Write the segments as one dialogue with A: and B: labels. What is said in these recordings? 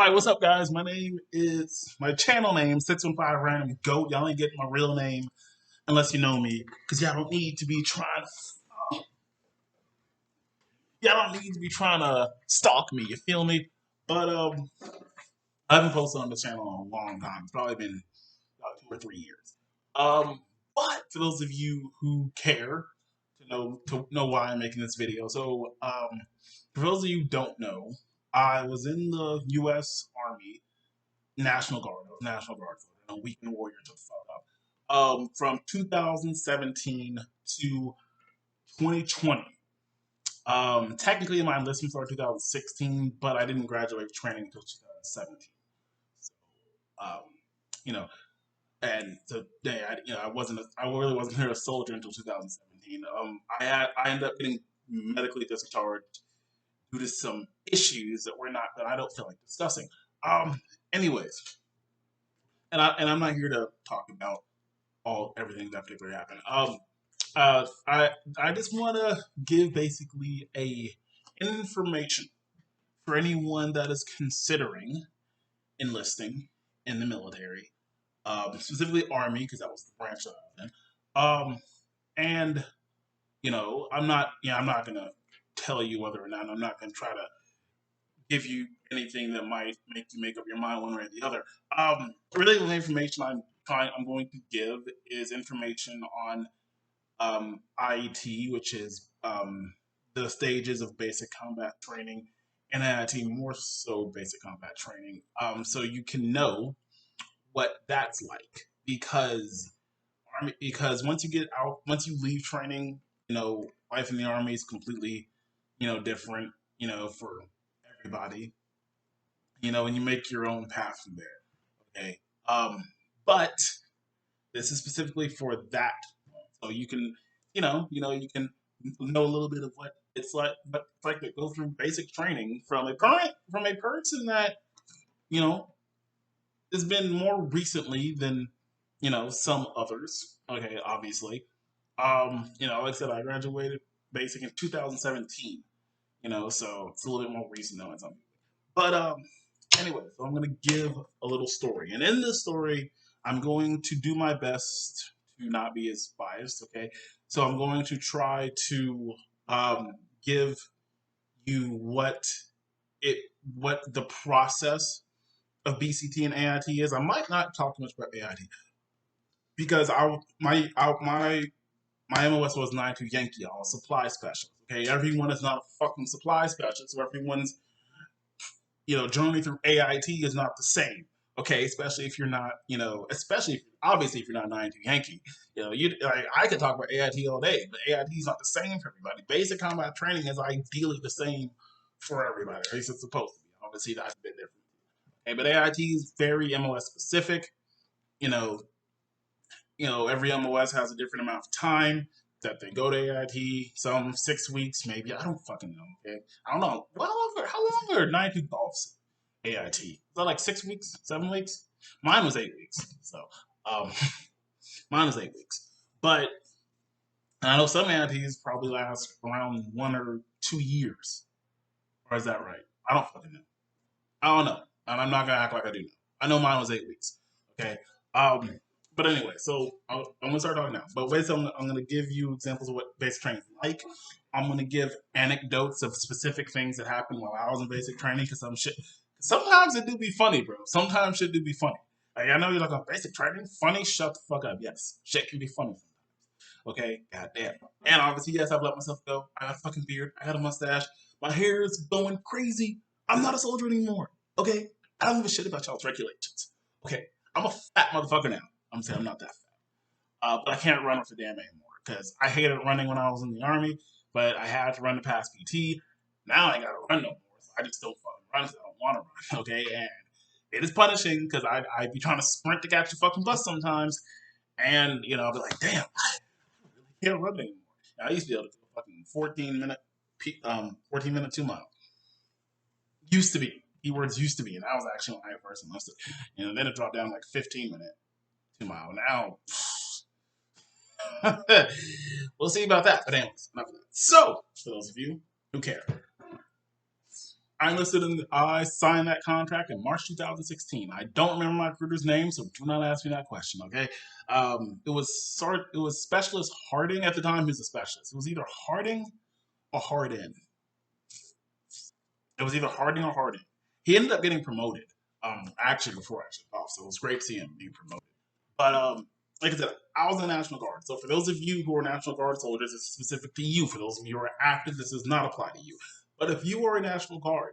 A: Alright, what's up, guys? My channel name, 615 Random Goat. Y'all ain't getting my real name unless you know me, because y'all don't need to be trying to stalk me, you feel me? But, I haven't posted on the channel in a long time. It's probably been about 2 or 3 years. But for those of you who care to know why I'm making this video, for those of you who don't know, I was in the U.S. Army National Guard. I was National Guard for a weekend warrior to the fuck up. From 2017 to 2020. Technically, my enlistment started 2016, but I didn't graduate training until 2017. So, um, you know, and today, I really wasn't here a soldier until 2017. I ended up getting medically discharged due to some issues that I don't feel like discussing. Anyways, I'm not here to talk about everything that particularly happened. I just want to give basically a information for anyone that is considering enlisting in the military, specifically Army, because that was the branch that I was in. And I'm not gonna tell you whether or not. I'm not gonna try to give you anything that might make you make up your mind one way or the other. Really, the information I'm going to give is information on IET, which is the stages of basic combat training, and IIT more so basic combat training, so you can know what that's like. Because once you leave training, life in the Army is completely different, for everybody, and you make your own path from there. Okay, but this is specifically for that, so you can, you can know a little bit of what it's like to go through basic training from a person that you know has been more recently than some others. Okay, obviously, like I said, I graduated basic in 2017. So it's a little bit more recent than some. But anyway, so I'm gonna give a little story, and in this story, I'm going to do my best to not be as biased. Okay, so I'm going to try to give you it what the process of BCT and AIT is. I might not talk too much about AIT because my MOS was 92 Yankee. I was supply specialist. Okay, everyone is not a fucking supply specialist, so everyone's journey through AIT is not the same. Okay, especially if you're not, especially obviously if you're not 92 Yankee. I could talk about AIT all day, but AIT is not the same for everybody. Basic combat training is ideally the same for everybody, at least it's supposed to be. Obviously, that's a bit different. Okay, but AIT is very MOS specific. You know, every MOS has a different amount of time that they go to AIT. Some 6 weeks, maybe. I don't fucking know. Okay, I don't know. How long are 92 golfs AIT? Is that like 6 weeks, 7 weeks? Mine was 8 weeks. So, um, mine was 8 weeks. But I know some AITs probably last around 1 or 2 years. Or is that right? I don't fucking know. I don't know, and I'm not gonna act like I do know. I know mine was 8 weeks. Okay. Um, but anyway, so I'm gonna start talking now. But basically, I'm gonna give you examples of what basic training is like. I'm gonna give anecdotes of specific things that happened while I was in basic training, because some shit. Sometimes it do be funny, bro. Sometimes shit do be funny. Like, I know you're like, on basic training, funny. Shut the fuck up. Yes, shit can be funny sometimes. Okay, goddamn. And obviously, yes, I've let myself go. I got a fucking beard. I got a mustache. My hair is going crazy. I'm not a soldier anymore. Okay, I don't give a shit about y'all's regulations. Okay, I'm a fat motherfucker now. I'm saying I'm not that fat, but I can't run off the damn anymore because I hated running when I was in the army. But I had to run to pass PT. Now I ain't gotta run no more. So I just don't fucking run because I don't want to run. Okay, and it is punishing because I be trying to sprint to catch the fucking bus sometimes, and I'll be like, damn, can't run anymore. I used to be able to do a fucking 14 minute 2 mile. Used to be. Keywords used to be, and that was actually when I first enlisted. Then it dropped down like 15 minute 2 mile. Now, we'll see about that. But anyways, enough of that. So, for those of you who care, I signed that contract in March 2016. I don't remember my recruiter's name, so do not ask me that question, okay? It was Specialist Harding at the time. He was a specialist. It was either Harding or Hardin. It was either Harding or Harding. He ended up getting promoted. Actually, before I took off, so it was great to see him being promoted. But like I said, I was in the National Guard. So for those of you who are National Guard soldiers, it's specific to you. For those of you who are active, this does not apply to you. But if you are a National Guard,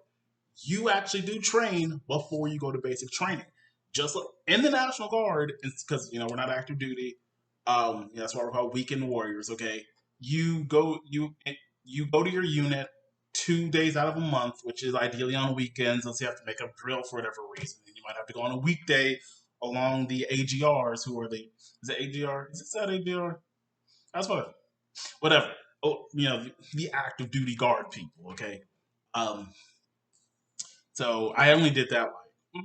A: you actually do train before you go to basic training. Just like in the National Guard, because we're not active duty. That's why we're called weekend warriors. Okay, you go to your unit 2 days out of a month, which is ideally on weekends, unless you have to make a drill for whatever reason. And you might have to go on a weekday along the AGRs, who are the is it AGR? Is it that AGR? That's whatever. Oh, the active duty guard people. Okay, um, so I only did that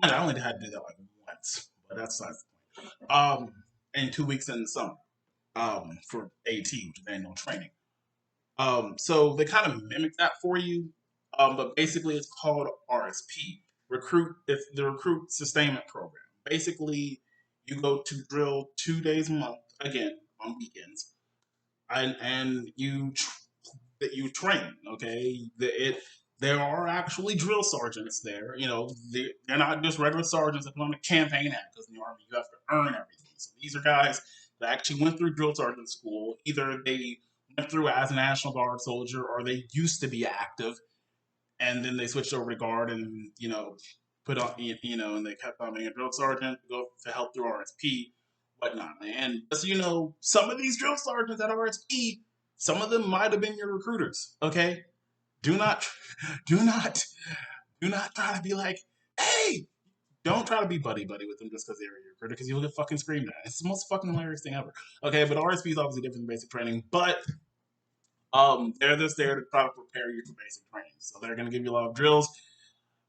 A: I only had to do that like once, but that's not and 2 weeks in the summer for AT, which is annual training. So they kind of mimic that for you, but basically it's called RSP. It's the Recruit Sustainment Program. Basically, you go to drill 2 days a month, again on weekends, and that you train. Okay, there are actually drill sergeants there. They're not just regular sergeants that put on a campaign act, because in the army you have to earn everything. So these are guys that actually went through drill sergeant school. Either they went through as a National Guard soldier, or they used to be active, and then they switched over to guard, and put on and they kept on being a drill sergeant to go to help through RSP, whatnot. And just so you know, some of these drill sergeants at RSP, some of them might have been your recruiters. Okay, do not, do not, do not try to be like, hey. Don't try to be buddy buddy with them just because they're your recruiter, because you'll get fucking screamed at. It's the most fucking hilarious thing ever. Okay, but RSP is obviously different than basic training, but they're just there to try to prepare you for basic training. So they're gonna give you a lot of drills.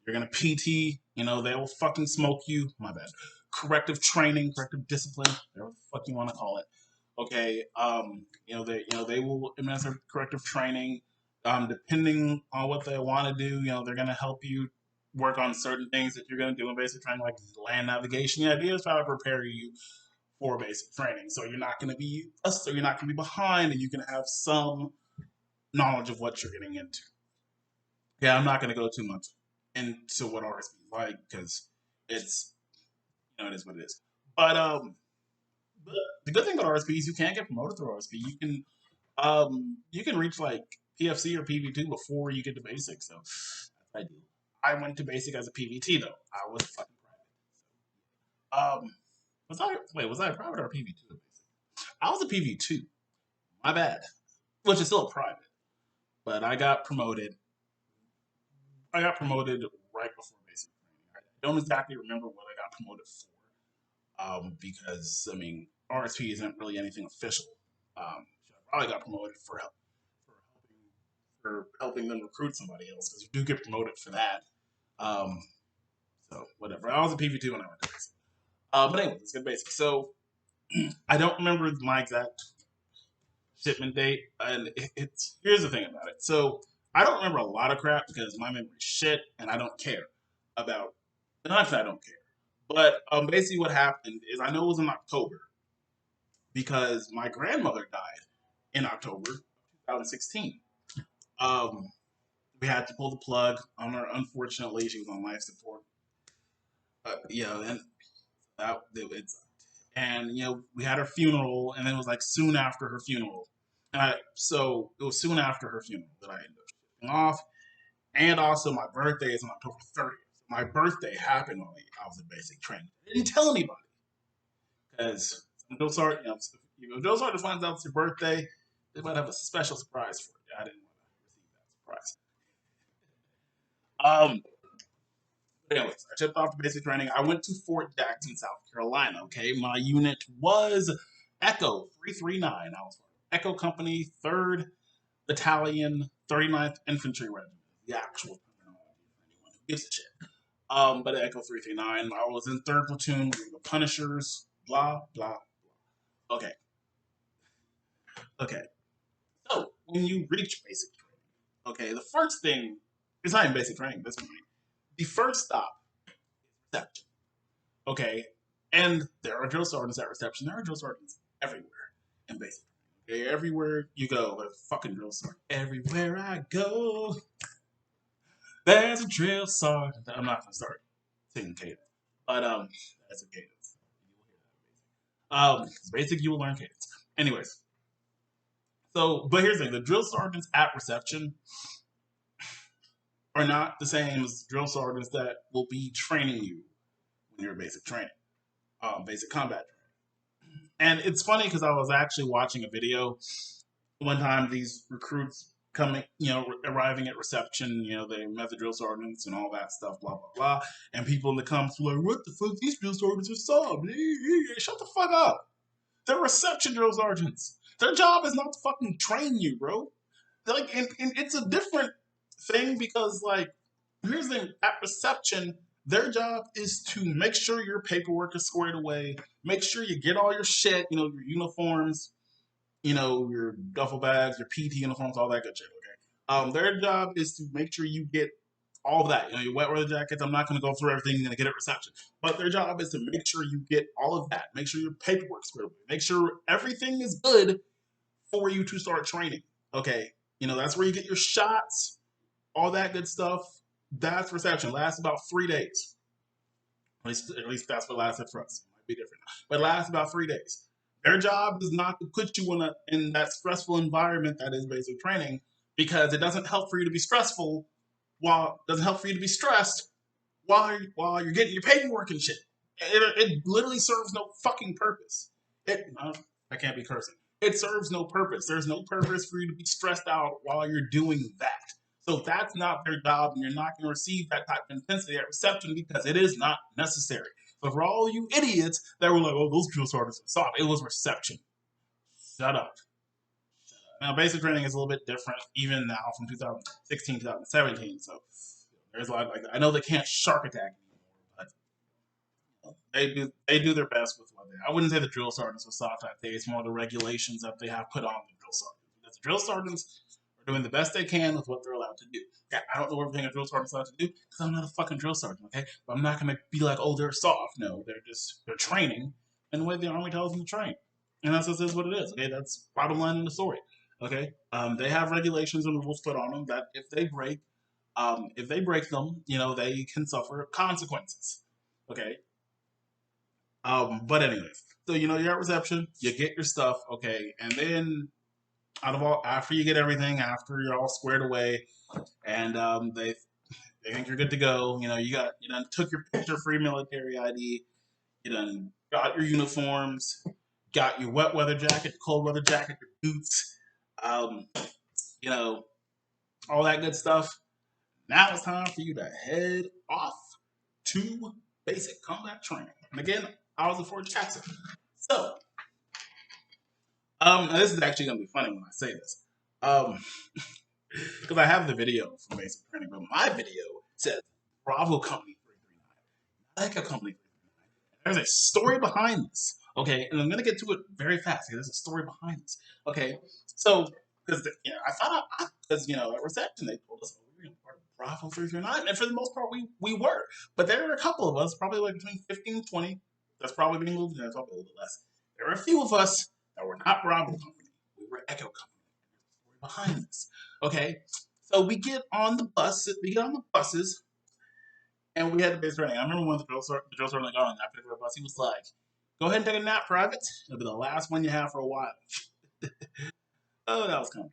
A: You're gonna PT. They will fucking smoke you. My bad. Corrective training, corrective discipline, whatever the fuck you want to call it. Okay. They will administer corrective training. Depending on what they want to do, they're gonna help you work on certain things that you're gonna do in basic training, like land navigation. The idea is try to prepare you for basic training, so you're not gonna be behind, and you can have some knowledge of what you're getting into. Yeah, I'm not going to go too much into what RSP is like, because it's it is what it is. But the good thing about RSP is you can't get promoted through RSP. You can reach like PFC or PV2 before you get to basic. So I do. I went to basic as a PVT though. I was fucking private. Was I a private or a PV2? I was a PV2. My bad. Which is still a private, but I got promoted right before basic training. I don't exactly remember what I got promoted for, because RSP isn't really anything official. So I probably got promoted for helping them recruit somebody else, because you do get promoted for that. Um, so whatever. I was a PV2 when I went to basic. But anyway, let's get basic. So I don't remember my exact shipment date, and it's here's the thing about it. So I don't remember a lot of crap because my memory's shit, and I don't care about. Not that I don't care, but basically what happened is I know it was in October because my grandmother died in October 2016. Um, we had to pull the plug on her. Unfortunately, she was on life support. And it's and we had her funeral, and then it was like soon after her funeral. So it was soon after her funeral that I ended up shipping off, and also my birthday is on October 30th. My birthday happened when I was in basic training. I didn't tell anybody, because Joe Sergeant, if Joe Sergeant finds out it's your birthday, they might have a special surprise for you. I didn't want to receive that surprise. Um, but anyways, I shipped off to basic training. I went to Fort Jackson, South Carolina. Okay, my unit was Echo 339. I was Echo Company, 3rd Battalion, 39th Infantry Regiment. The actual terminology for anyone who gives a shit. But at Echo 339, I was in 3rd Platoon, we were the Punishers, blah, blah, blah. Okay. Okay. So, when you reach basic training, okay, the first thing It's not even basic training at this point. The first stop is reception. Okay, and there are drill sergeants at reception. There are drill sergeants everywhere in basic. Okay, everywhere you go, there's fucking drill sergeant. Everywhere I go, there's a drill sergeant. I'm not gonna start singing cadence, but that's a cadence. Basic you will learn cadence. Anyways, so but here's the thing: the drill sergeants at reception are not the same as drill sergeants that will be training you when you're basic training, basic combat training. And it's funny because I was actually watching a video one time. These recruits coming, arriving at reception, they met the drill sergeants and all that stuff, blah blah blah. And people in the comments were like, "What the fuck? These drill sergeants are soft. Shut the fuck up. They're reception drill sergeants. Their job is not to fucking train you, bro. Like, and it's a different thing because, like, here's the thing: at reception, their job is to make sure your paperwork is squared away, make sure you get all your shit, your uniforms, your duffel bags, your PT uniforms, all that good shit. Okay. Their job is to make sure you get all that. Your wet weather jackets. I'm not going to go through everything you're going to get at reception, but their job is to make sure you get all of that. Make sure your paperwork's squared away. Make sure everything is good for you to start training. Okay. That's where you get your shots, all that good stuff. That's reception. Lasts about 3 days. At least that's what lasted for us. It might be different, but it lasts about 3 days. Their job is not to put you in that stressful environment that is basic training, because it doesn't help for you to be stressful doesn't help for you to be stressed while you're getting your paperwork and shit. It literally serves no fucking purpose. I can't be cursing. It serves no purpose. There's no purpose for you to be stressed out while you're doing that. So that's not their job, and you're not going to receive that type of intensity at reception because it is not necessary. So for all you idiots that were like, "Oh, those drill sergeants are soft," it was reception. Shut up. Now, basic training is a little bit different, even now from 2016, 2017. So there's a lot like that. I know they can't shark attack anymore, but they do their best with what they. I wouldn't say the drill sergeants are soft. I'd say it's more the regulations that they have put on the drill sergeants. Because the drill sergeants are doing the best they can with what they're allowed to do. Okay, I don't know everything a drill sergeant's allowed to do because I'm not a fucking drill sergeant. Okay, but I'm not gonna be like, "Oh, they're soft." No, they're training in the way the army tells them to train, and that's just is what it is. Okay, that's bottom line in the story. Okay, they have regulations and rules put on them that if they break them, they can suffer consequences. Okay. But anyways, so you're at reception, you get your stuff, okay, and then after you get everything, after you're all squared away, and they think you're good to go. You done took your picture for your military ID. You done got your uniforms, got your wet weather jacket, cold weather jacket, your boots, um, you know, all that good stuff. Now it's time for you to head off to basic combat training. And again, I was at Fort Jackson. So, now this is actually gonna be funny when I say this. Because I have the video from basic training, but my video says Bravo Company 339, Echo Company 339. There's a story behind this, okay? And I'm gonna get to it very fast. There's a story behind this, okay? So, because I thought because at reception they told us we were part of Bravo 339, and for the most part we were, but there were a couple of us, probably like between 15 and 20. That's probably being moved, and that's probably a little bit less. There were a few of us that were not Bravo Company. We were Echo Company. There's a story behind this, okay? So we get on the buses, and we had the base training. I remember when the drill sergeant got on that particular bus, he was like, "Go ahead and take a nap, private. It'll be the last one you have for a while." Oh, that was kind of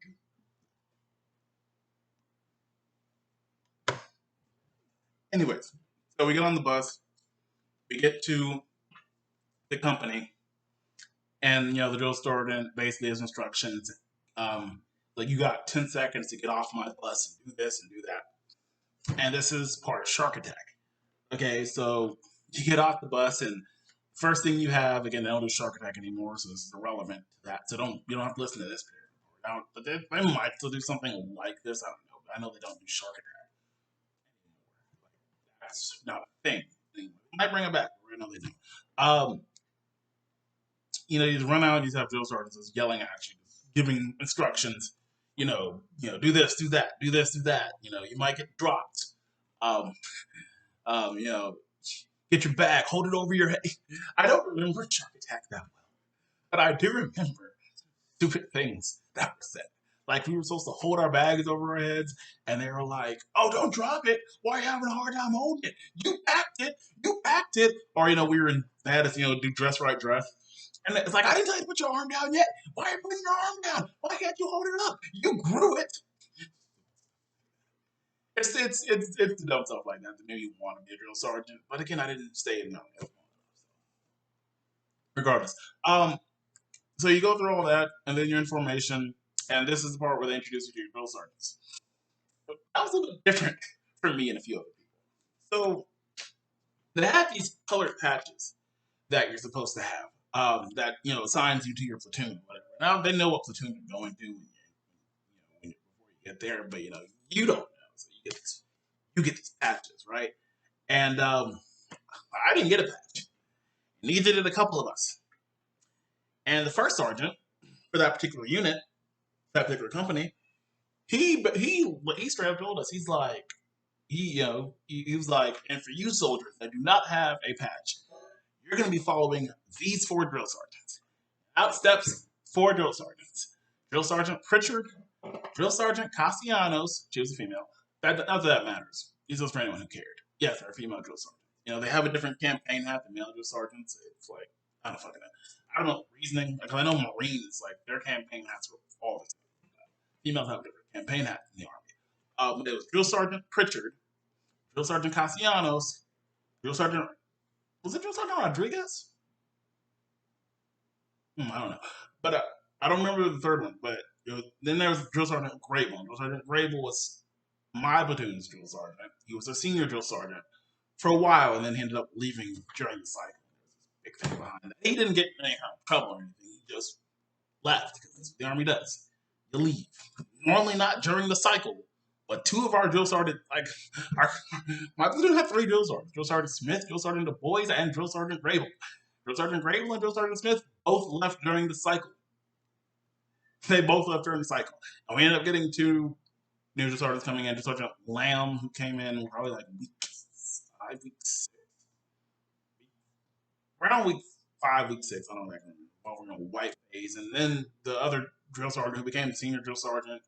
A: cool. Anyways, so we get on the bus, we get to the company, and the drill sergeant basically has instructions. Like, you got 10 seconds to get off my bus and do this and do that. And this is part of Shark Attack. Okay, so you get off the bus, and first thing you have, again, they don't do Shark Attack anymore, so it's irrelevant to that. So you don't have to listen to this period. But they might still do something like this. I don't know. But I know they don't do Shark Attack anymore. That's not a thing. Anyway, might bring it back. Right now they do. You just run out. You have drill sergeants yelling at you, giving instructions. do this, do that, do this, do that. You might get dropped. Um, you know, get your bag, hold it over your head. I don't remember Shark Attack that well, but I do remember stupid things that were said. Like we were supposed to hold our bags over our heads, and they were like, "Oh, don't drop it. Why are you having a hard time holding it? You packed it." Or we were in they had us do dress right dress, and it's like I didn't tell you to put your arm down yet. Why are you putting your arm down? Why can't you hold it up? You grew it. It's the dumb stuff like that that made me want to be a drill sergeant. But again, I didn't stay in the Army. Regardless, so you go through all that, and then your information, and this is the part where they introduce you to your drill sergeants. That was a little bit different for me and a few other people. So they have these colored patches that you're supposed to have. That assigns you to your platoon, whatever. Now they know what platoon you're going to before you get there, but you don't know. So you get these patches, right? And I didn't get a patch. Neither did a couple of us. And the first sergeant for that particular unit, that particular company, he straight up told us, he's like, he was like, and for you soldiers that do not have a patch, you're going to be following these four drill sergeants. Out steps four drill sergeants: Drill Sergeant Pritchard, Drill Sergeant Castellanos. She was a female. Not that matters. These was for anyone who cared. Yes, they're a female drill sergeant. They have a different campaign hat than male drill sergeants. It's like I don't fucking know. I don't know the reasoning. Because I know Marines, like their campaign hats were all the same. Females have a different campaign hat in the Army. But it was Drill Sergeant Pritchard, Drill Sergeant Castellanos, Drill Sergeant was it Drill Sergeant Rodriguez? I don't know, but I don't remember the third one. But then there was Drill Sergeant Grable. Drill Sergeant Grable was my platoon's drill sergeant. He was a senior drill sergeant for a while, and then he ended up leaving during the cycle. Big thing behind that. He didn't get in any kind of trouble or anything. He just left because that's what the Army does. You leave. Normally not during the cycle, but two of our drill sergeants, my platoon had three drill sergeants: Drill Sergeant Smith, Drill Sergeant Du Bois, and Drill Sergeant Grable. Drill Sergeant Grable and Drill Sergeant Smith both left during the cycle. They both left during the cycle, and we ended up getting two new drill sergeants coming in. Drill Sergeant Lamb, who came in probably like week 5, week 6, around week 5, week 6. I don't reckon. While we're in a white phase, and then the other drill sergeant who became senior drill sergeant,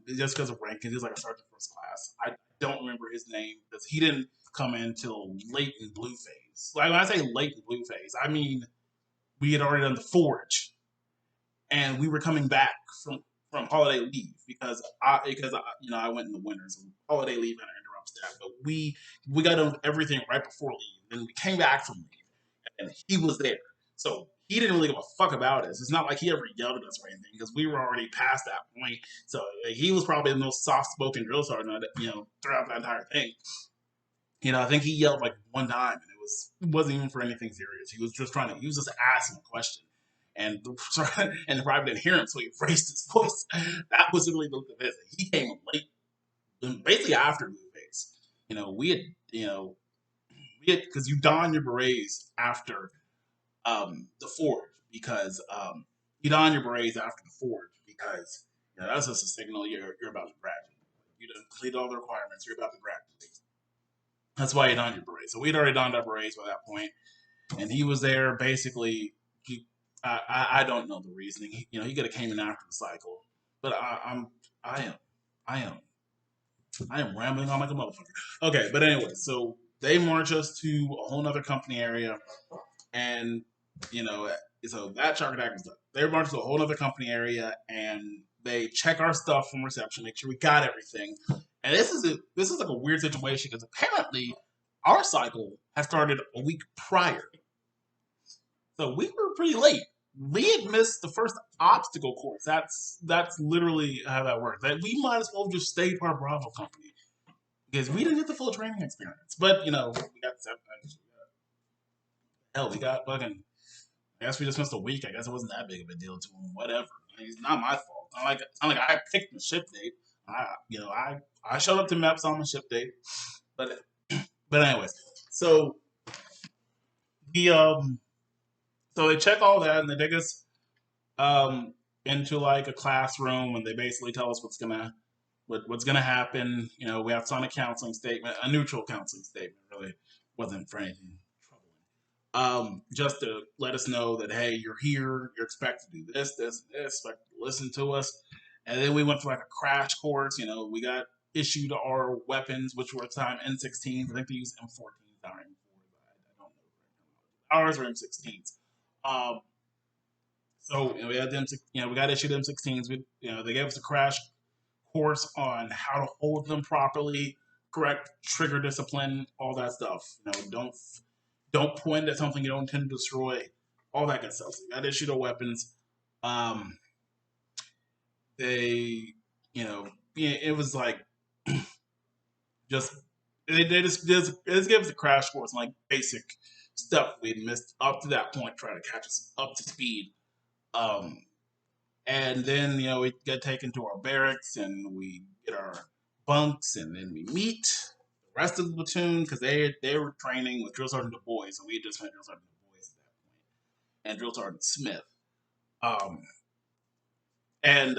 A: just because of ranking, he was like a sergeant first class. I don't remember his name because he didn't come in till late in blue phase. Like when I say late in blue phase, I mean we had already done the forge, and we were coming back from holiday leave because I went in the winter, so holiday leave kind of interrupts that. But we got done with everything right before leave, and we came back from leave, and he was there. So he didn't really give a fuck about us. It's not like he ever yelled at us or anything because we were already past that point. So he was probably the most soft-spoken drill sergeant, throughout that entire thing. I think he yelled like one time, and it wasn't even for anything serious. He was just asking a question, and the private didn't hear him, so he raised his voice. That was really the visit. He came late, basically after Blue Face. We had because you don your berets after the forge because you don your berets after the forge because that's just a signal you're about to graduate. You done complete all the requirements. You're about to graduate. That's why you don your berets. So we'd already donned our berets by that point, and he was there basically. I don't know the reasoning. He could have came in after the cycle, but I am rambling on like a motherfucker. Okay, but anyway, so they march us to a whole other company area, and so that shark attack was done. They march to a whole other company area, and they check our stuff from reception, make sure we got everything. And this is like a weird situation because apparently our cycle had started a week prior, so we were pretty late. We had missed the first obstacle course. That's literally how that works. That we might as well just stay part of Bravo Company because we didn't get the full training experience. But we got 7. Hell, we got fucking. I guess we just missed a week. I guess it wasn't that big of a deal to him. Whatever. It's not my fault. It's not like I picked the ship date. I showed up to MEPS on the ship date. But anyways, so the so they check all that and they take us. into like a classroom, and they basically tell us what's gonna happen. You know, we have to sign a counseling statement, a neutral counseling statement. Really wasn't for anything troubling. Just to let us know that hey, you're here, you're expected to do this, this, and this, expected to listen to us. And then we went through like a crash course. You know, we got issued our weapons, which were at the time N16s. I think they use M14s now, M4s. I don't know. Ours are M16s. Um, so you know, we had them. You know, we got issued M16s. They gave us a crash course on how to hold them properly, correct trigger discipline, all that stuff. You know, don't point at something you don't intend to destroy, all that good stuff. So you got to issue the weapons. Um, they, you know, yeah, it was like just they just gave us a crash course on like basic stuff we'd missed up to that point, trying to catch us up to speed. Um, and then we get taken to our barracks and we get our bunks, and then we meet the rest of the platoon because they were training with Drill Sergeant Du Bois, and we had just met Drill Sergeant Du Bois at that point, and Drill Sergeant Smith. Um, and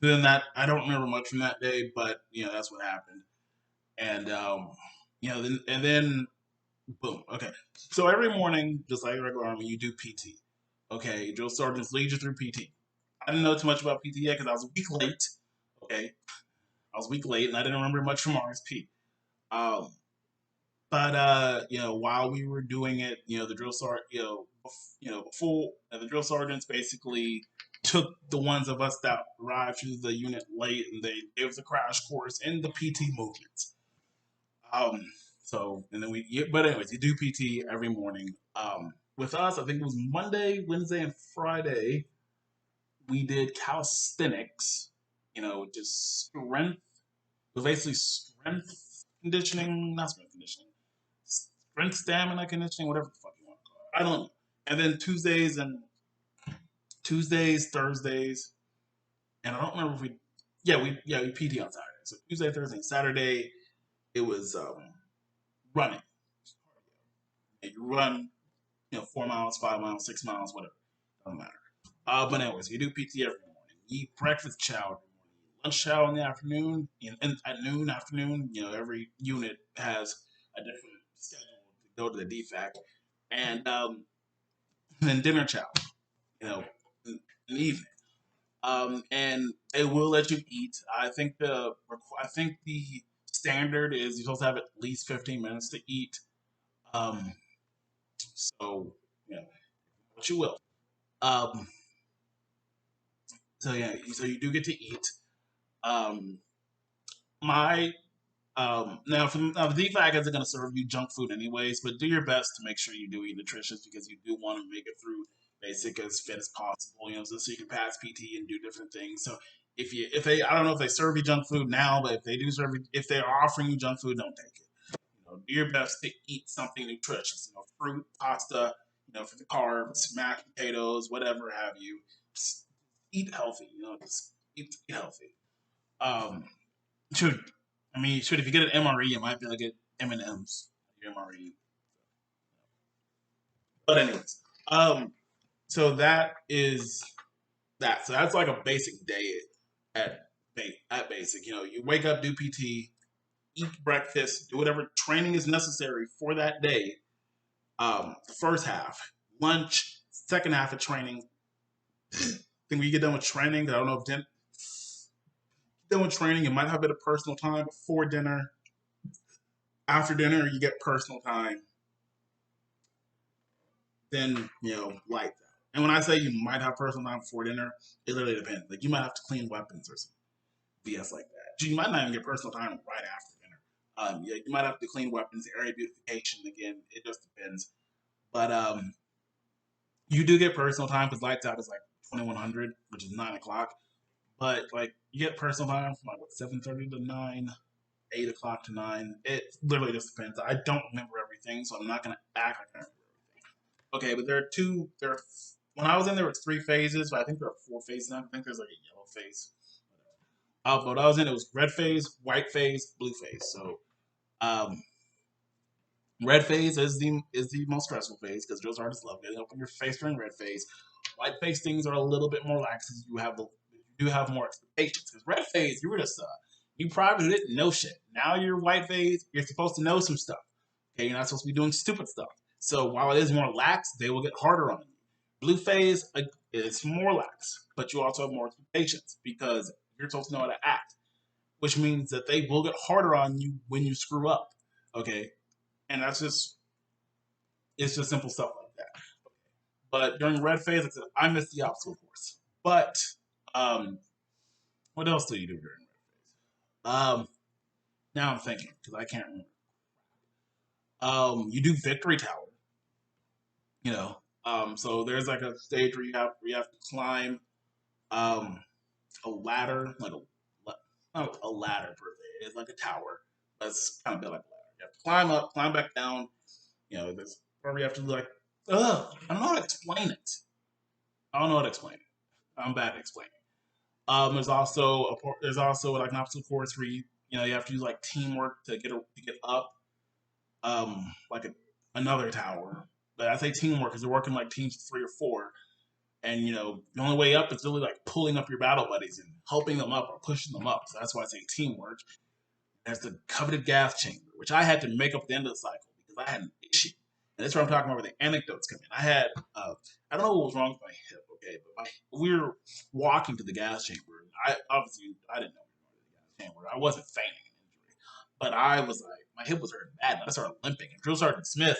A: then that I don't remember much from that day, but that's what happened. And then boom. Okay, so every morning, just like regular army, you do PT. Okay, drill sergeants lead you through PT. I didn't know too much about PT yet because I was a week late. Okay, I was a week late and I didn't remember much from RSP. Um, but while we were doing it, the drill sergeant, before the drill sergeants basically took the ones of us that arrived to the unit late, and they gave us a crash course in the PT movements. Um, and then but anyways, you do PT every morning. With us, I think it was Monday, Wednesday, and Friday. We did calisthenics, just strength. It was basically strength conditioning, not strength conditioning, strength stamina conditioning, whatever the fuck you want to call it. I don't know. And then Tuesdays, Thursdays, and I don't remember if we PT on Saturday. So Tuesday, Thursday, and Saturday, it was running. And you run, 4 miles, 5 miles, 6 miles, whatever. Doesn't matter. But anyways, you do PT every morning. You eat breakfast chow every morning. Lunch chow in the afternoon. At noon, afternoon. Every unit has a different schedule to go to the DFAC, and then dinner chow. In the evening. And they will let you eat. I think the standard is you're supposed to have at least 15 minutes to eat. Um, so what you will. Um, so you do get to eat. Um, my now from the DFAC isn't going to serve you junk food anyways, but do your best to make sure you do eat nutritious because you do want to make it through basic as fit as possible. So you can pass PT and do different things. So if they I don't know if they serve you junk food now, but if they are offering you junk food, don't take it. Do your best to eat something nutritious. Fruit, pasta. For the carbs, mashed potatoes, whatever have you. Just eat healthy. Just eat healthy. Um, should if you get an MRE, you might be able to get M&Ms. Your MRE. But anyways, so that is that. So that's like a basic day at at basic. You wake up, do PT, eat breakfast, do whatever training is necessary for that day. The first half, lunch, second half of training. Then when you get done with training, I don't know if done with training, you might have a bit of personal time before dinner. After dinner, you get personal time. Then lights out. And when I say you might have personal time before dinner, it literally depends. Like you might have to clean weapons or some BS like that. You might not even get personal time right after dinner. You might have to clean weapons, area beautification. Again, it just depends. But you do get personal time because lights out is like 2100, which is 9 o'clock. But like you get personal time from like 7:30 to 9, 8 o'clock to 9. It literally just depends. I don't remember everything, so I'm not gonna act like I remember everything. Okay, but there are two. When I was in there, was 3 phases, but I think there are 4 phases now. I think there's like a yellow phase. But when I was in, it was red phase, white phase, blue phase. So, um, red phase is the most stressful phase because drill sergeants love getting up in your face during red phase. White phase things are a little bit more lax because you do have more expectations. Because red phase, you were just you probably didn't know shit. Now you're white phase, you're supposed to know some stuff. Okay, you're not supposed to be doing stupid stuff. So while it is more lax, they will get harder on you. Blue phase, it's more lax, but you also have more expectations because you're supposed to know how to act, which means that they will get harder on you when you screw up. Okay, and it's just simple stuff like that. But during red phase, I missed the obstacle course. But um, what else do you do during red phase? Now I'm thinking because I can't remember. You do victory tower. You know, so there's like a stage where you have to climb a ladder, like not a ladder per se. It's like a tower, but it's kind of built like a ladder. You have to climb up, climb back down. You know, there's where you have to do like, I don't know how to explain it. I don't know how to explain it. I'm bad at explaining. There's also like an obstacle course where you have to use like teamwork to get up like another tower. But I say teamwork because they're working like teams of 3 or 4, and the only way up is really like pulling up your battle buddies and helping them up or pushing them up. So that's why I say teamwork. There's the coveted gas chamber, which I had to make up at the end of the cycle because I had an issue. And that's where I'm talking about where the anecdotes come in. I don't know what was wrong with my hip, okay, but we were walking to the gas chamber. I didn't know we were going to the gas chamber. I wasn't feigning an injury, but I was like, my hip was hurting bad, and I started limping. And Drill Sergeant Smith,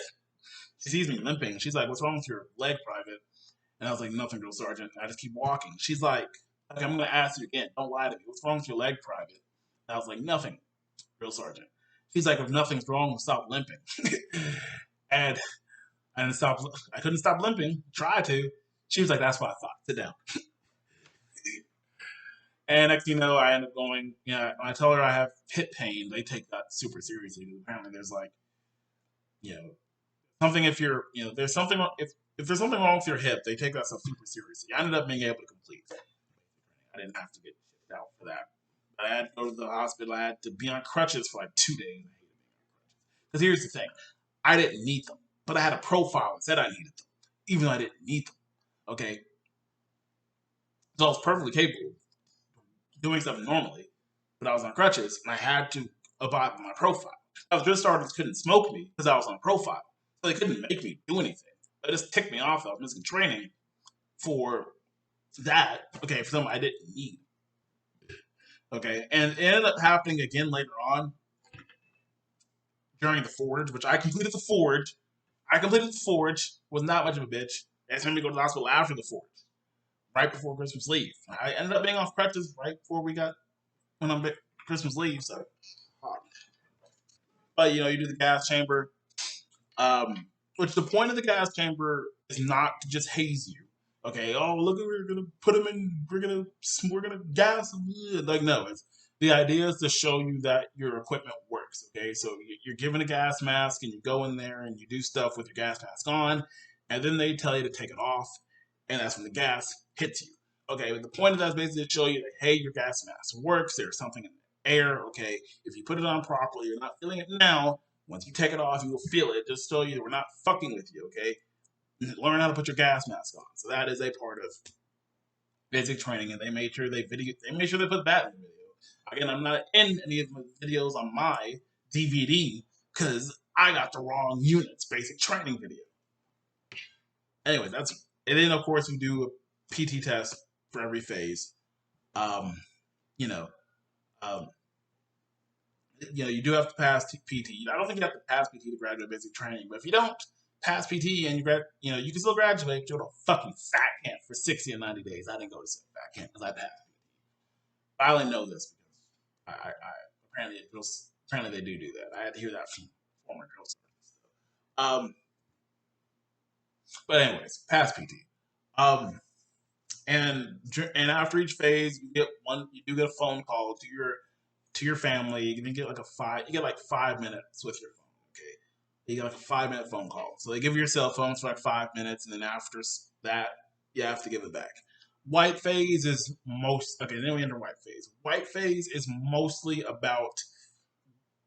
A: she sees me limping. She's like, "What's wrong with your leg, Private?" And I was like, "Nothing, Drill Sergeant." And I just keep walking. She's like, "Okay, I'm going to ask you again. Don't lie to me. What's wrong with your leg, Private?" And I was like, "Nothing, Drill Sergeant." She's like, "If nothing's wrong, stop limping." and I didn't stop. I couldn't stop limping. Tried to. She was like, "That's what I thought. Sit down." And next thing you know, I end up going. Yeah, when I tell her I have hip pain, they take that super seriously. Apparently, there's like, you know, something if you're, there's something if there's something wrong with your hip, they take that stuff super seriously. I ended up being able to complete. I didn't have to get shipped out for that. But I had to go to the hospital. I had to be on crutches for like 2 days. Because here's the thing, I didn't need them, but I had a profile that said I needed them, even though I didn't need them. Okay, so I was perfectly capable of doing stuff normally, but I was on crutches and I had to abide by my profile. Now, drill sergeants couldn't smoke me because I was on profile, so they couldn't make me do anything. It just ticked me off that I was missing training for that. Okay, for something I didn't need. Okay, and it ended up happening again later on during the forge, which I completed the forge. Was not much of a bitch. They asked me to go to the hospital after the forge, right before Christmas leave. I ended up being off crutches right before went on Christmas leave. So, but you do the gas chamber, which the point of the gas chamber is not to just haze you. Okay, oh look, we're gonna put them in. We're gonna gas them. Like no, the idea is to show you that your equipment works. Okay, so you're given a gas mask and you go in there and you do stuff with your gas mask on, and then they tell you to take it off, and that's when the gas hits you. Okay, but the point of that is basically to show you that hey, your gas mask works. There's something in the air. Okay, if you put it on properly, you're not feeling it now. Once you take it off, you will feel it. Just show you that we're not fucking with you. Okay, learn how to put your gas mask on. So that is a part of basic training, and they made sure they made sure they put that in the video. Again, I'm not in any of the videos on my DVD because I got the wrong units basic training video. Anyway, and then of course we do a PT test for every phase. Um, you know, um, you do have to pass PT. I don't think you have to pass PT to graduate basic training, but if you don't pass PT and you can still graduate. You go to fucking fat camp for 60 and 90 days. I didn't go to fat camp because I passed PT. I only know this because I apparently they do that. I had to hear that from former girls. But anyways, pass PT. Um, and after each phase, you do get a phone call to your family. You get like you get like 5 minutes with your phone. Okay, you get like a 5 minute phone call. So they give you your cell phone for like 5 minutes, and then after that, you have to give it back. White phase is then we enter white phase. White phase is mostly about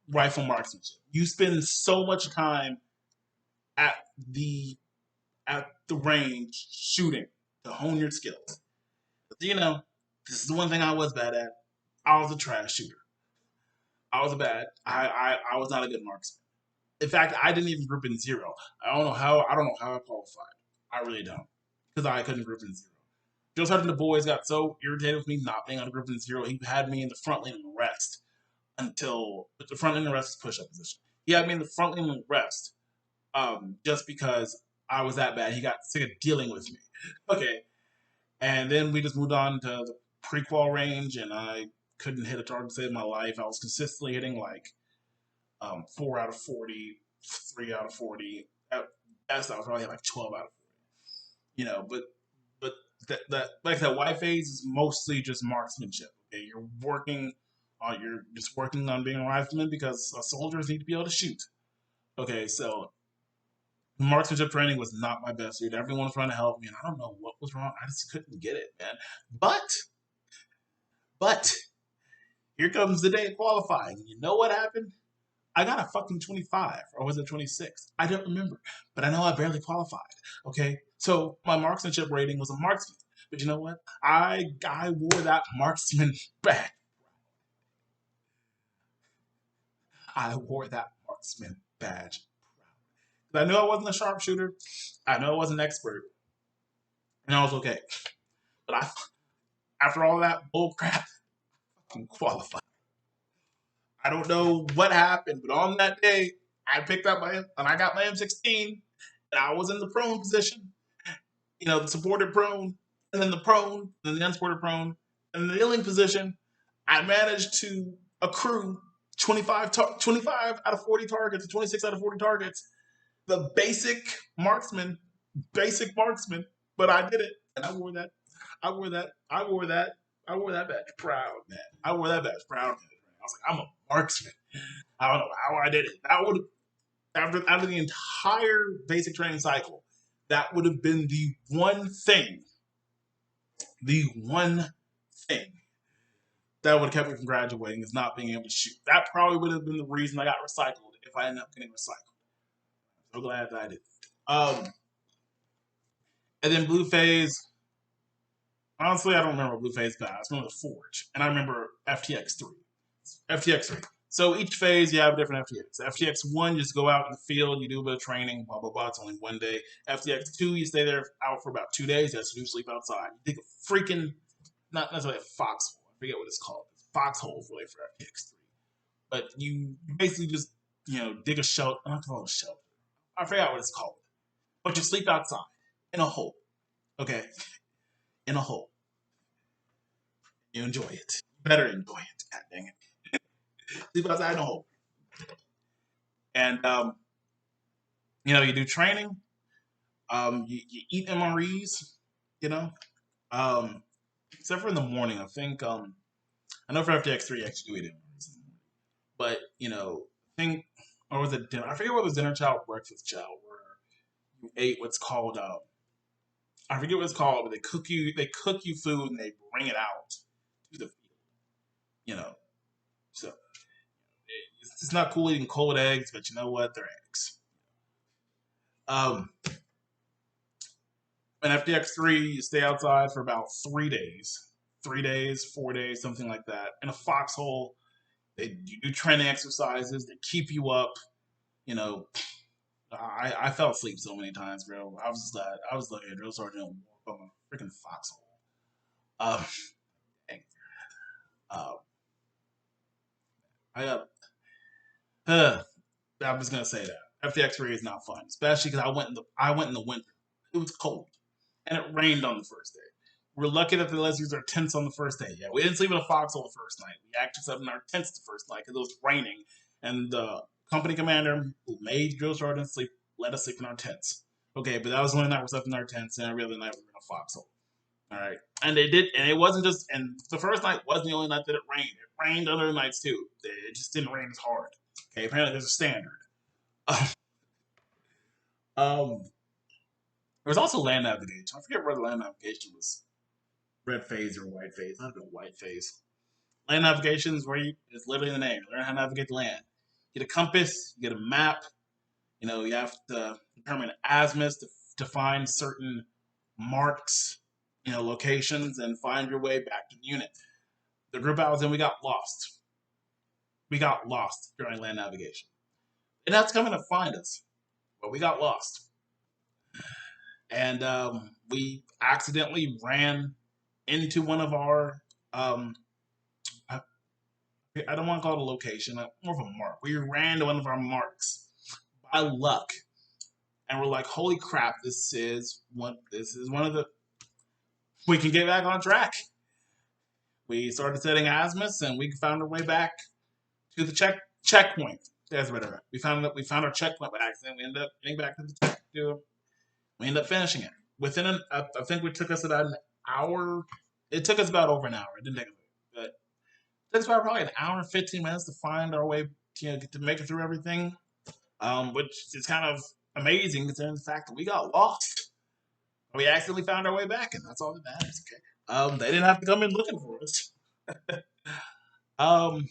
A: rifle marksmanship. You spend so much time at the range shooting. to hone your skills. But, this is the one thing I was bad at. I was a trash shooter. I was bad. I was not a good marksman. In fact, I didn't even group in zero. I don't know how I qualified. I really don't, because I couldn't group in zero. Joe Sergeant the boys got so irritated with me not being on a group in zero. He had me in the front lane and rest until the front lane and rest is push up position. He had me in the front lane and rest, just because I was that bad. He got sick of dealing with me. Okay, and then we just moved on to the prequel range, and I couldn't hit a target to save my life. I was consistently hitting like 4 out of 40, 3 out of 40. At best, I was probably like 12 out of 40. But that like that white phase is mostly just marksmanship. Okay, you're just working on being a rifleman because soldiers need to be able to shoot. Okay, so marksmanship training was not my best suit. Everyone was trying to help me, and I don't know what was wrong. I just couldn't get it, man. But here comes the day of qualifying. You know what happened? I got a fucking 25, or was it 26? I don't remember, but I know I barely qualified. Okay, so my marksmanship rating was a marksman. But you know what? I wore that marksman badge. I wore that marksman badge. I knew I wasn't a sharpshooter. I know I wasn't an expert, and I was okay. But after all that bull crap, I'm qualified. I don't know what happened, but on that day, I picked up and I got my M16, and I was in the prone position. The supported prone, and then the prone, and then the unsupported prone, and the kneeling position. I managed to accrue 25 out of 40 targets, 26 out of 40 targets. The basic marksman, but I did it, and I wore that. I wore that. I wore that. I wore that badge proud, man. I wore that badge proud. I was like, I'm a marksman. I don't know how I did it. That would after the entire basic training cycle, that would have been the one thing that would have kept me from graduating is not being able to shoot. That probably would have been the reason I got recycled if I ended up getting recycled. I'm so glad that I did. And then Blue Phase. Honestly, I don't remember Blue Phase got. I just remember the Forge, and I remember FTX 3. FTX 3. So each phase you have a different FTX. FTX 1, you just go out in the field, you do a bit of training, blah blah blah. It's only one day. FTX 2, you stay there out for about 2 days. That's do sleep outside. You dig a freaking, not necessarily a foxhole. I forget what it's called. It's foxhole really for FTX 3. But you basically just dig a shelter. I don't call it a shelter. I forgot what it's called. But you sleep outside in a hole. Okay, in a hole. You enjoy it. You better enjoy it. God dang it. Sleep outside in a hole. And you do training. You eat MREs. You know, um, except for in the morning. I think I know for FTX3 you actually do eat MREs, but I think or was it dinner? I forget what was dinner chow or breakfast chow where you ate what's called I forget what it's called, but they cook you food and they bring it out to the field. You know, so it's not cool eating cold eggs, but you know what? They're eggs. Um, and FDX3, you stay outside for about 3 days, 3 days, 4 days, something like that, in a foxhole. You do training exercises. They keep you up. You know, I fell asleep so many times, bro. I was like a drill sergeant walk on a freaking foxhole. Um, uh, I got. I'm just gonna say that FTX3 is not fun, especially because I went in the winter. It was cold and it rained on the first day. We're lucky that they let us use our tents on the first day. Yeah, we didn't sleep in a foxhole the first night. We actually slept in our tents the first night because it was raining, and the company commander who made drill sergeants sleep let us sleep in our tents. Okay, but that was the only night we slept in our tents, and every other night we were in a foxhole. All right, and they did, and it wasn't just, and the first night wasn't the only night that it rained. It rained other nights too. It just didn't rain as hard. Okay, apparently there's a standard. Um, there was also land navigation. I forget where the land navigation was. Red phase or white phase. I don't know, white phase. Land navigation is where it's literally the name. You learn how to navigate the land. You get a compass, you get a map. You have to determine azimuths to find certain marks. locations and find your way back to the unit. The group I was in, we got lost. We got lost during land navigation. And that's coming to find us, but we got lost. And we accidentally ran into one of our, I, I don't want to call it a location, more of a mark. We ran to one of our marks by luck. And we're like, holy crap, this is one of the, we can get back on track. We started setting azimuths and we found our way back to the checkpoint. That's better. We found our checkpoint by accident. We ended up getting back to the we ended up finishing it. I think it took us about an hour. It took us about over an hour. It didn't take us, but it took us about probably an hour and 15 minutes to find our way, to make it through everything. Which is kind of amazing considering the fact that we got lost. We accidentally found our way back, and that's all that matters. Okay. They didn't have to come in looking for us. Um,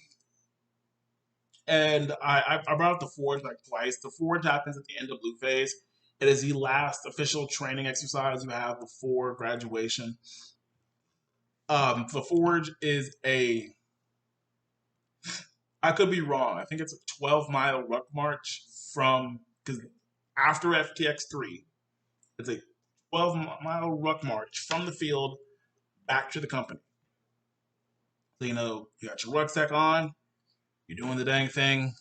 A: and I brought up the forge like twice. The forge happens at the end of blue phase. It is the last official training exercise you have before graduation. The forge is I could be wrong. I think it's a 12-mile ruck march because after FTX3, it's a 12-mile ruck march from the field back to the company. So, you got your rucksack on, you're doing the dang thing.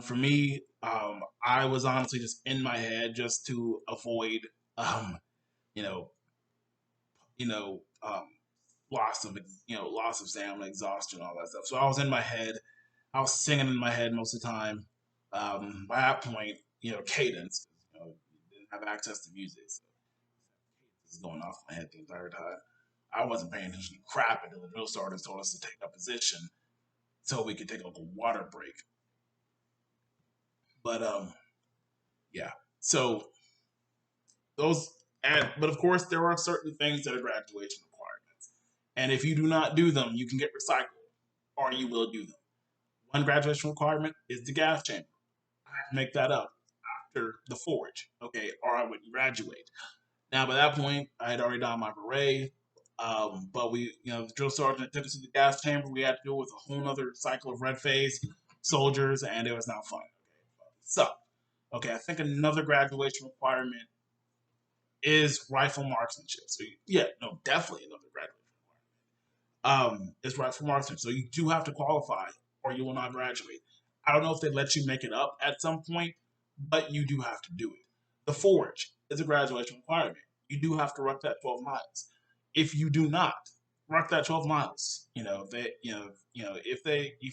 A: For me, I was honestly just in my head just to avoid, you know, you know, loss of stamina, exhaustion, all that stuff. So I was in my head. I was singing in my head most of the time. By that point, cadence. You didn't have access to music, so this is going off my head the entire time. I wasn't paying attention to crap until the drill sergeant told us to take a position so we could take a water break. But yeah. So those, but of course there are certain things that are graduation requirements, and if you do not do them, you can get recycled, or you will do them. One graduation requirement is the gas chamber. I have to make that up after the forge, okay, or I wouldn't graduate. Now, by that point, I had already done my beret, but the drill sergeant took us to the gas chamber. We had to deal with a whole other cycle of red phase soldiers, and it was not fun. So, okay, I think another graduation requirement is rifle marksmanship. So, yeah, no, definitely another graduation requirement. Is rifle marksmanship. So you do have to qualify, or you will not graduate. I don't know if they let you make it up at some point, but you do have to do it. The forge is a graduation requirement. You do have to ruck that 12 miles. If you do not ruck that 12 miles, if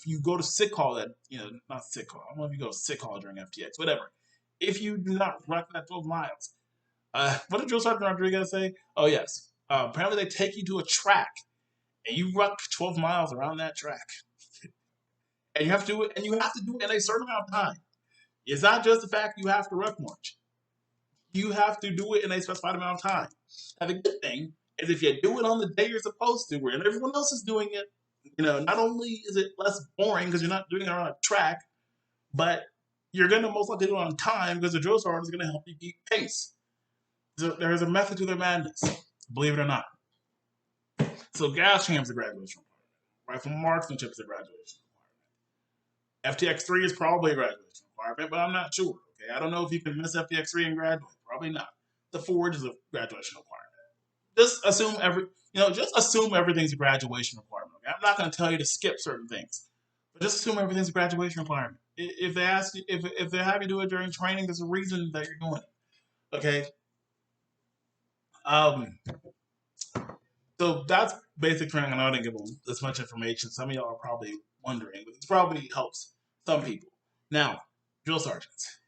A: you go to sick call not sick call. I don't know if you go to sick call during FTX, whatever. If you do not ruck that 12 miles, what did Drill Sergeant Rodriguez say? Oh yes, apparently they take you to a track and you ruck 12 miles around that track, and you have to do it, and you have to do it in a certain amount of time. It's not just the fact you have to ruck march. You have to do it in a specified amount of time. And the good thing is if you do it on the day you're supposed to, where everyone else is doing it, not only is it less boring because you're not doing it on a track, but you're going to most likely do it on time because the drill sergeant is going to help you keep pace. So there's a method to their madness, believe it or not. So gas chamber is a graduation requirement. Rifle marksmanship is a graduation requirement. FTX3 is probably a graduation requirement, but I'm not sure. Okay, I don't know if you can miss FTX3 and graduate. Probably not. The forge is a graduation requirement. Just assume everything's a graduation requirement. Okay? I'm not going to tell you to skip certain things, but just assume everything's a graduation requirement. If they ask you, if they have you do it during training, there's a reason that you're doing it. Okay. So that's basic training. I know I didn't give this much information. Some of y'all are probably wondering, but this probably helps some people. Now, drill sergeants.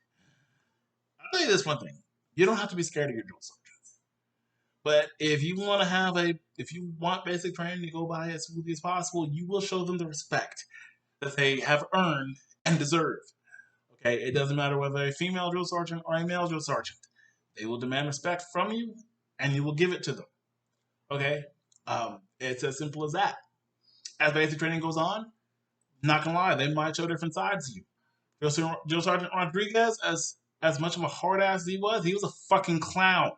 A: I'll tell you this one thing. You don't have to be scared of your drill sergeants. But if you want basic training to go by as smoothly as possible, you will show them the respect that they have earned and deserve. Okay, it doesn't matter whether a female drill sergeant or a male drill sergeant. They will demand respect from you, and you will give it to them. Okay, it's as simple as that. As basic training goes on, not gonna lie, they might show different sides of you. Drill Sergeant Rodriguez, as much of a hard ass as he was a fucking clown.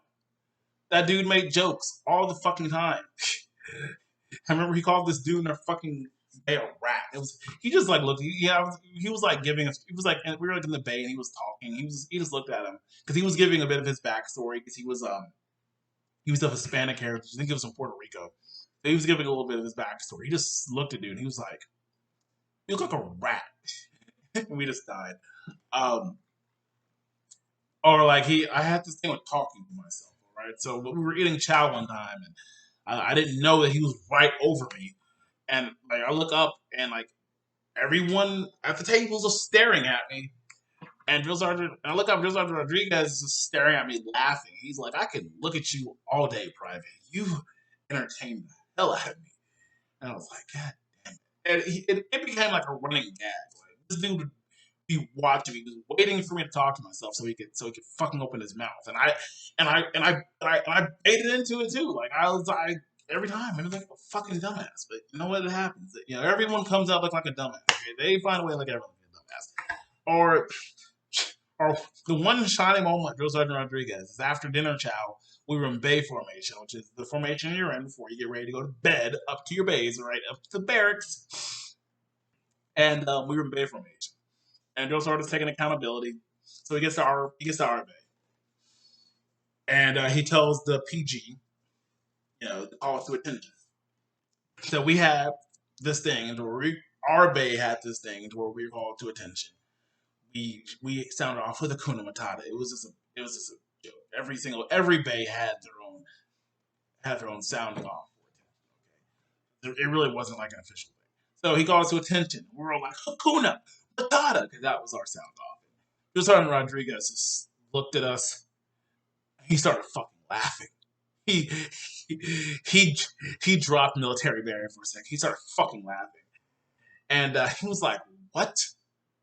A: That dude made jokes all the fucking time. I remember he called this dude in a fucking bay a rat. It was he just like looked. Yeah, he was like giving us. He was like we were like in the bay and he was talking. He just looked at him because he was giving a bit of his backstory because he was of Hispanic heritage. I think he was from Puerto Rico. So he was giving a little bit of his backstory. He just looked at dude. And he was like, "You look like a rat." And we just died. Um, or like I had this thing with talking to myself. Right. So we were eating chow one time and I didn't know that he was right over me. And like I look up and like everyone at the tables are staring at me. And I look up, Drill Sergeant Rodriguez is just staring at me laughing. He's like, I can look at you all day, Private. You entertain the hell out of me. And I was like, God damn it. And it became like a running gag. Like this dude would be watching me, just waiting for me to talk to myself so he could fucking open his mouth. And I baited into it too. Like I was like every time, and it was like a fucking dumbass. But you know what it happens? You know, everyone comes out looking like a dumbass. Okay? They find a way like everyone like a dumbass. Or the one shining moment of Drill Sergeant Rodriguez is after dinner chow. We were in bay formation, which is the formation you're in before you get ready to go to bed, up to your bays, right up to the barracks. And we were in bay formation. And Drill Sergeant's taking accountability, so he gets to our bay, and he tells the PG, to call to attention. So we have this thing, and our bay had this thing, where we were called to attention. We sounded off with a Kuna Matata. It was just a joke. Every bay had their own sounding off. It really wasn't like an official thing. So he called us to attention. We were all like Hakuna Matata because that was our sound off. Just Sergeant Rodriguez just looked at us. He started fucking laughing. He he he dropped military barrier for a second. He started fucking laughing, and he was like, "What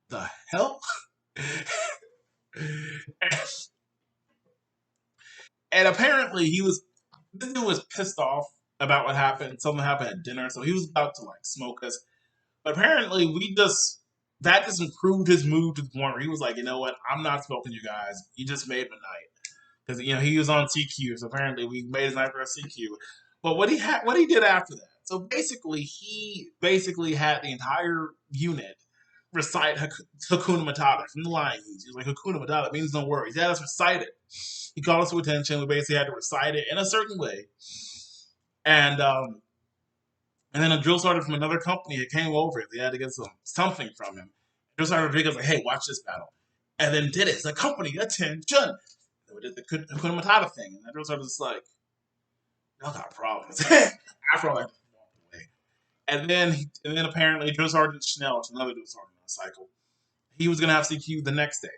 A: the hell?" And apparently this dude was pissed off about what happened. Something happened at dinner, so he was about to like smoke us. But apparently that just improved his mood to the point where he was like, you know what, I'm not smoking you guys. You just made my night. Because he was on CQ, so apparently we made his night for a CQ. But what he did after that. So basically he had the entire unit recite Hakuna Matata from the Lion King. He was like, Hakuna Matata means no worries. He had us recite it. He called us to attention. We basically had to recite it in a certain way. And then a drill sergeant from another company that came over. They had to get something from him. Drill sergeant Rodriguez was like, hey, watch this battle. And then did it. It's like, company, attention. And we did the Hakuna Matata thing. And that drill sergeant was like, y'all got problems. After all, I just walked away. And then apparently Drill Sergeant Schnell, which is another drill sergeant on the cycle, he was going to have CQ the next day.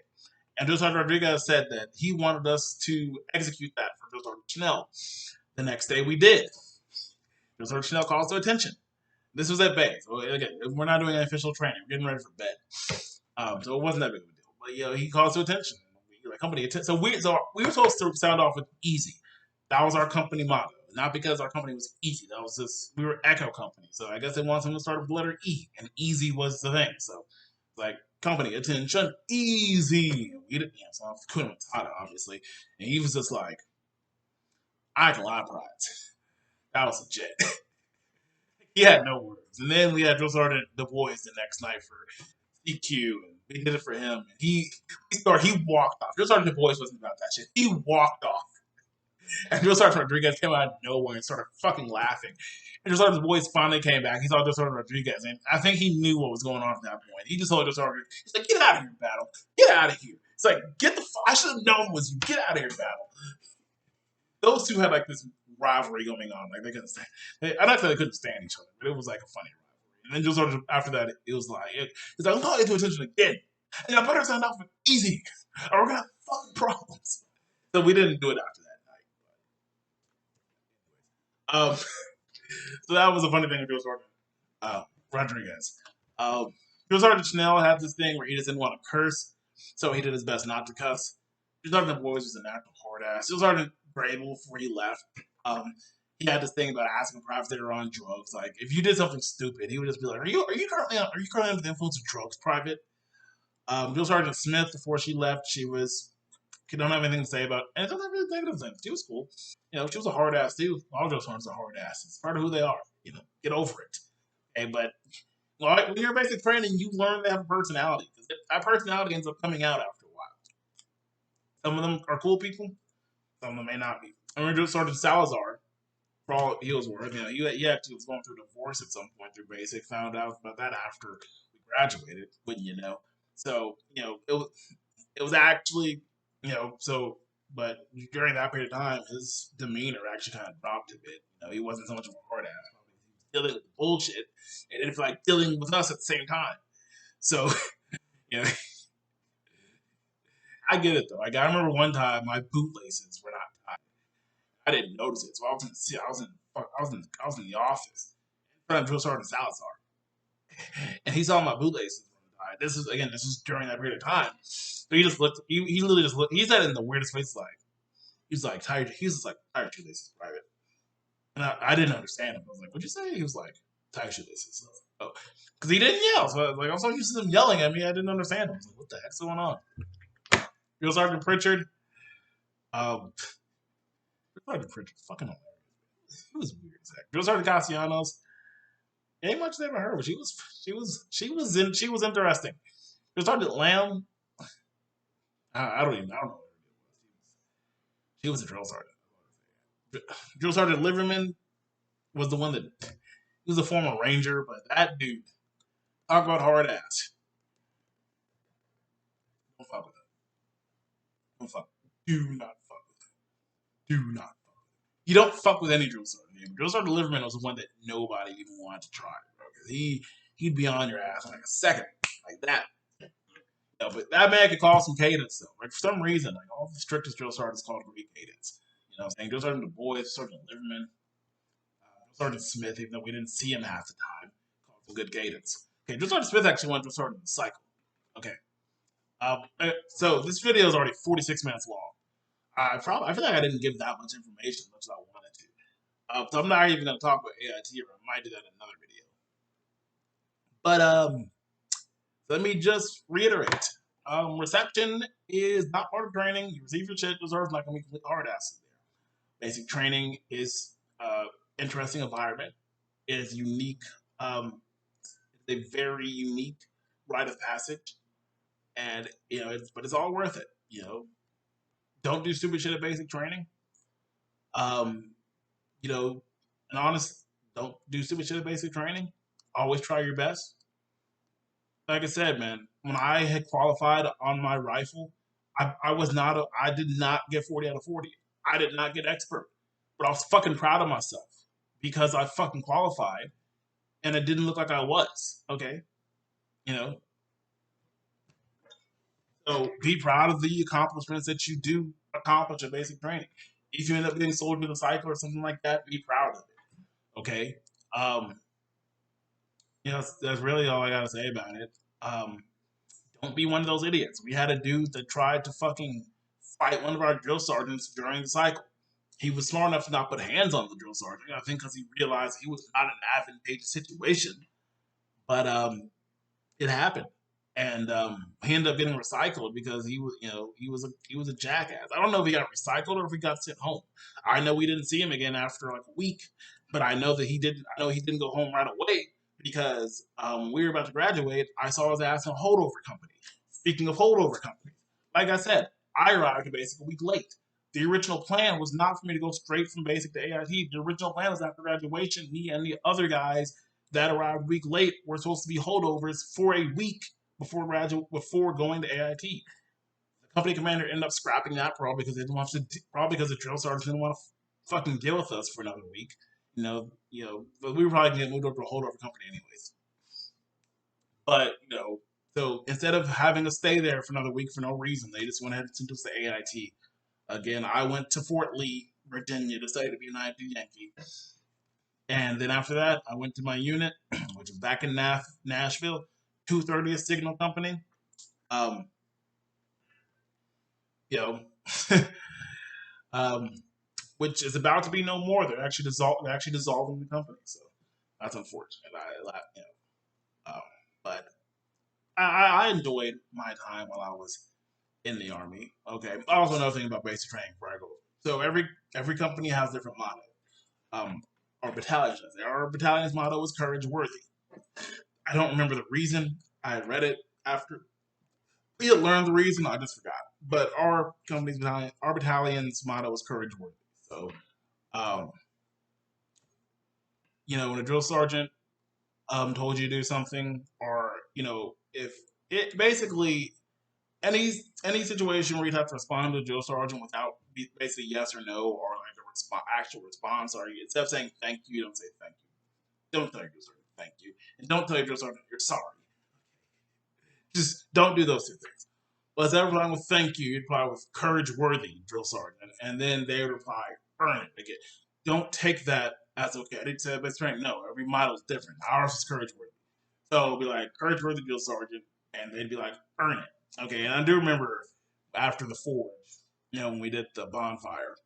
A: And Drill Sergeant Rodriguez said that he wanted us to execute that for Drill Sergeant Schnell. The next day we did. Drill Sergeant Schnell calls to attention. This was at bay. So again, we're not doing any official training. We're getting ready for bed. So it wasn't that big of a deal. But he calls to attention. Like company so we were supposed to sound off with easy. That was our company motto. Not because our company was easy. That was just we were Echo Company. So I guess they wanted someone to start with the letter E, and easy was the thing. So like company attention, easy. We didn't so I couldn't Matata, obviously. And he was just like, I can lie, pride. That was legit. He had no words. And then we had Drill Sergeant the boys the next night for CQ, and we did it for him. And he walked off. Drill Sergeant the boys wasn't about that shit. He walked off. And Drill Sergeant Rodriguez came out of nowhere and started fucking laughing. And Drill Sergeant the boys finally came back. He saw Drill Sergeant Rodriguez, and I think he knew what was going on at that point. He just told Drill Sergeant, he's like, get out of here, battle. Get out of here. It's like, I should have known it was you. Get out of here, battle. Those two had like this rivalry going on. Like they couldn't stand. I'm not saying they couldn't stand each other, but it was like a funny rivalry. And then just sort of after that, it was like I'm calling to attention again. And I better sound off with easy, or we're gonna have fucking problems. So we didn't do it after that night. So that was a funny thing with Joe Sergeant Rodriguez. Joe Sergeant Chanel had this thing where he just didn't want to curse, so he did his best not to cuss. Joe Sergeant Boys was an actual hard ass. Joe Sergeant Grable before he left. He had this thing about asking privates that were on drugs. Like if you did something stupid, he would just be like, "Are you currently under the influence of drugs, private?" Drill Sergeant Smith, before she left, she was She don't have anything to say about, and it doesn't have really negative things. She was cool. She was a hard ass too. All drill sergeants are hard asses. It's part of who they are. Get over it. Okay, but when you're basic training, you learn to have a personality because that personality ends up coming out after a while. Some of them are cool people. Some of them may not be. I remember Sergeant Salazar, for all he was worth, he actually was going through divorce at some point through basic. Found out about that after we graduated, wouldn't you know? So it was actually so. But during that period of time, his demeanor actually kind of dropped a bit. He wasn't so much of a hard ass. He was dealing with bullshit, and didn't feel like dealing with us at the same time. So you know, I get it though. Like I remember one time my bootlaces were not tied. I didn't notice it, so I was in the office in front of Drill Sergeant Salazar, and he saw my bootlaces were tied. This is during that period of time. So he just looked. He literally just looked. He said it in the weirdest face, like he's like tired. He's just like tired shoelaces, private. And I didn't understand him. I was like, "What'd you say?" He was like, "Tired shoelaces." So, oh, because he didn't yell. So I'm so used to them yelling at me, I didn't understand him. I was like, "What the heck's going on?" Drill Sergeant Pritchard. Um, Sergeant Pritchard, fucking hilarious. He was weird as heck. Drill Sergeant Castellanos. Ain't much never heard, but she was interesting. Drill Sergeant Lamb. I don't know. She was a drill sergeant. Drill Sergeant Liverman was the one that he was a former ranger, but that dude talk about hard ass. Don't fuck with him. Don't fuck. Do not fuck with him. Do not. You don't fuck with any drill sergeant. Drill Sergeant Liverman was the one that nobody even wanted to try, bro. He'd be on your ass in like a second, like that. But that man could call some cadence though. Like for some reason, like all the strictest drill sergeants called great cadence. You know what I'm saying? Drill Sergeant Du Bois, Sergeant Liverman, Sergeant Smith, even though we didn't see him half the time, called some good cadence. Okay, Drill Sergeant Smith actually went to Sergeant Cycle. Okay. So this video is already 46 minutes long. I feel like I didn't give that much information as much as I wanted to. So I'm not even going to talk about AIT, or I might do that in another video. But let me just reiterate. Reception is not part of training. You receive your shit, deserves not going to be complete hard asses there. Basic training is interesting environment. It is unique. It's a very unique rite of passage, and but it's all worth it. Don't do stupid shit at basic training. Um, and honest, don't do stupid shit at basic training. Always try your best. Like I said, man, when I had qualified on my rifle, I did not get 40 out of 40. I did not get expert, but I was fucking proud of myself because I fucking qualified, and it didn't look like I was. Okay, you know. So be proud of the accomplishments that you do accomplish at basic training. If you end up getting sold to the cycle or something like that, be proud of it. Okay. Um, that's really all I gotta say about it. Don't be one of those idiots. We had a dude that tried to fucking fight one of our drill sergeants during the cycle. He was smart enough to not put hands on the drill sergeant. I think because he realized he was not in an advantageous situation. But it happened, and he ended up getting recycled because he was a jackass. I don't know if he got recycled or if he got sent home. I know we didn't see him again after like a week, but I know that he didn't. I know he didn't go home right away because we were about to graduate. I saw his ass in a holdover company. Speaking of holdover companies, like I said, I arrived to basic a week late. The original plan was not for me to go straight from basic to AIT. The original plan was after graduation, me and the other guys that arrived a week late were supposed to be holdovers for a week before going to AIT. The company commander ended up scrapping that probably because they didn't want to probably because the drill sergeants didn't want to fucking deal with us for another week. But we were probably gonna get moved over to a holdover company anyways. But so instead of having to stay there for another week for no reason, they just went ahead and sent us to AIT. Again, I went to Fort Lee, Virginia, to study to be an IIT Yankee. And then after that, I went to my unit, which was back in Nashville, 230th Signal Company. Um, you know, um, which is about to be no more. They're actually dissolving the company, so that's unfortunate. But I enjoyed my time while I was in the Army. Okay. Also, another thing about basic training before I go. So every company has different motto. Um, our battalion, our battalion's motto is courage worthy. I don't remember the reason. I read it after we had learned the reason. I just forgot. But our battalion's motto is courage worthy. So, um, when a drill sergeant told you to do something, or if it basically any situation where you'd have to respond to a drill sergeant without basically yes or no, or like a actual response, or instead of saying thank you, you don't say thank you. Don't tell your drill sergeant thank you, and don't tell your drill sergeant you're sorry. Just don't do those two things. But instead of replying with thank you, you'd reply with courage worthy, drill sergeant, and then they would reply earn it again. Don't take that as okay. I didn't say best friend. No, every model is different. Ours is courage worthy. So it'll be like courage worthy drill sergeant, and they'd be like earn it. Okay, and I do remember after the forge, when we did the bonfire,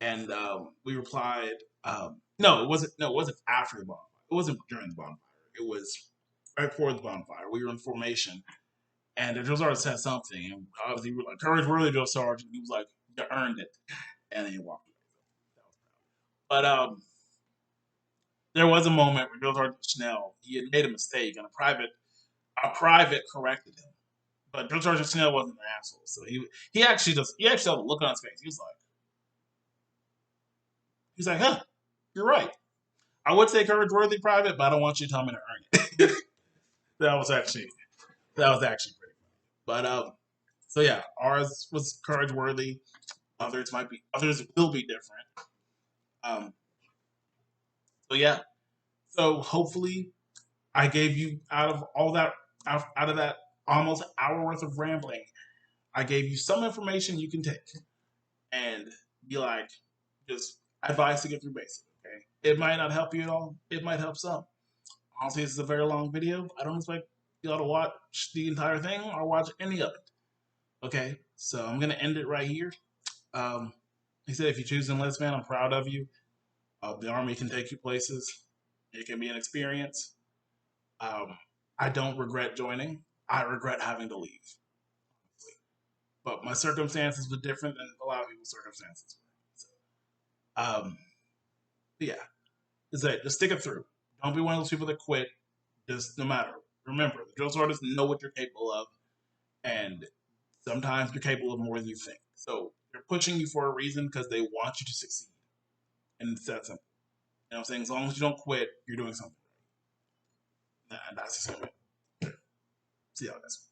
A: and we replied, no, it wasn't. No, it wasn't after the bonfire. It wasn't during the bonfire. It was right before the bonfire. We were in formation, and the drill sergeant said something, and obviously we were like, "Courage, worthy drill sergeant." He was like, "You earned it," and then he walked away. But there was a moment where Drill Sergeant Snell he had made a mistake, and a private corrected him. But Drill Sergeant Snell wasn't an asshole, so he actually had a look on his face. He was like, "Huh, you're right. I would say courage worthy private, but I don't want you to tell me to earn it." that was actually pretty funny. But so yeah, ours was courage worthy. Others will be different. Um, so yeah, so hopefully I gave you out of that almost hour worth of rambling, I gave you some information you can take and be like, just advice to get through basic. Okay, it might not help you at all. It might help some. Honestly, this is a very long video. I don't expect y'all to watch the entire thing or watch any of it. Okay, so I'm gonna end it right here. He said, if you choose enlist, man, I'm proud of you. The Army can take you places. It can be an experience. Um, I don't regret joining. I regret having to leave. But my circumstances were different than a lot of people's circumstances. So, um, yeah, is that just stick it through. Don't be one of those people that quit. Just no matter. Remember, the drill sergeants know what you're capable of, and sometimes you're capable of more than you think. So they're pushing you for a reason because they want you to succeed, and it's that simple. You know what I'm saying? As long as you don't quit, you're doing something. And that's the same. See y'all guys.